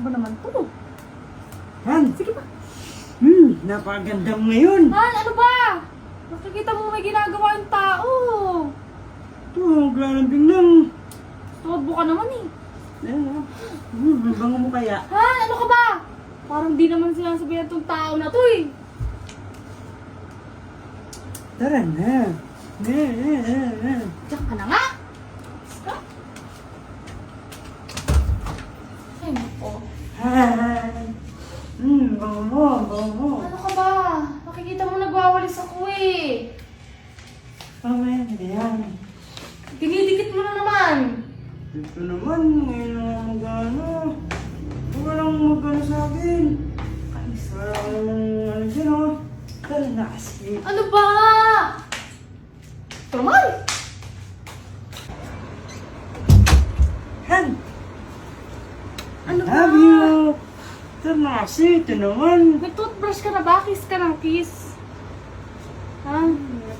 ba naman to? Han! Sige pa. Napakaganda mo ngayon. Han, ano ba? Nakikita mo may ginagawa yung tao. Ito, maglalambing lang. Tuwagbo ka naman eh. Bango mo kaya? Han, ano ka ba? Parang di naman sinasabihan tong tao na to eh. Tara na. Diyan ka na nga. Ska? Ay, nako. Han! Bango mo. Ano ka ba? Nakikita mo nagwawalis ako eh. Mamaya na yan. Dinidikit mo na naman. Ito naman, ngayon na mag-ano. Huwag lang mag-ano sa akin. Wala ka naman ano dyan, oh. Tara na kasi. Ano ba? Tumal! Han! Ano ba? Love you! Tara na kasi, ito naman. May toothbrush ka na ba? Kiss ka ng kiss. Ha?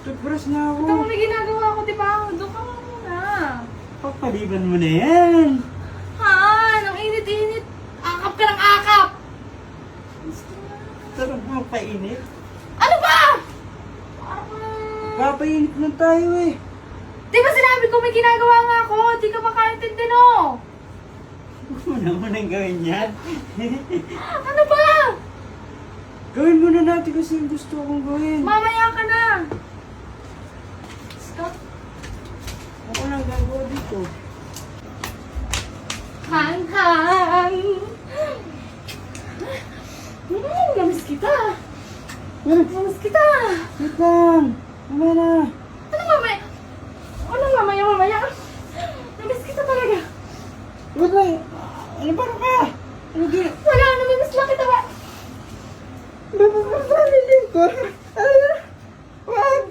Toothbrush na ako. Ito mo may ginagawa ko, di ba? Doon ka muna. Pagpaliban mo na yan. Han, ang init-init. Akap ka ng akap. Tara mo, painit. Ano ba? Papainit na tayo eh. Di ba sinabi ko may ginagawa nga ako? Di ka makaintindi no? Huwag mo naman ang gawin yan. Ano ba? Gawin muna natin kasi yung gusto kong gawin. Mamaya ka na. Stop. Ako lang gagawa dito. Han. Namiss kita. Namiss kita. Wait lang. Mamaya na. Ano mamaya? Mamaya? Namiss kita talaga. Wait lang. Ano ba ka? Ano gina? Wala, namimiss lang kita ba? Bababaliling ko. Wag!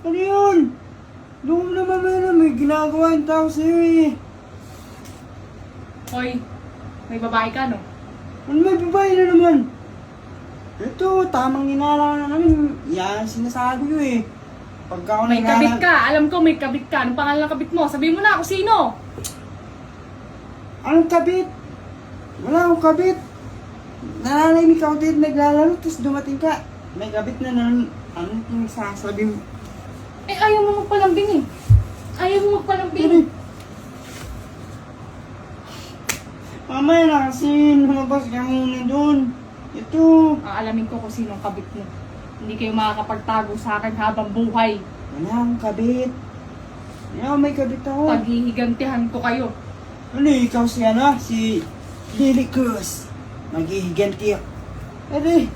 Ano yun? Doon na mamaya na may ginagawa yung tao sa'yo eh. Hoy, may babae ka no? Ano may babae na naman? Ito, tamang inala na namin. Yan, sinasabi ko eh. Pagka ako May kabit ka. Alam ko may kabit ka. Anong pangalan ng kabit mo? Sabihin mo na ako sino. Anong kabit? Wala akong kabit. Nananahimik ako dito naglalaro, tapos dumating ka. May kabit na naman. Ano yung sasabi mo? Eh, ayaw mo magpalambing eh. Ayaw mo magpalambing. Pero, mamaya na kasi, lumabas ka muna doon. Ito. Aalamin ko kung sino ang kabit mo. Hindi kayo makakapagtago sa akin habang buhay. Wala akong kabit. May kabit ako. Paghihigantihan ko kayo. Ano ikaw si ano? Si Lily Cruz. Maghihiganti ako. Edi,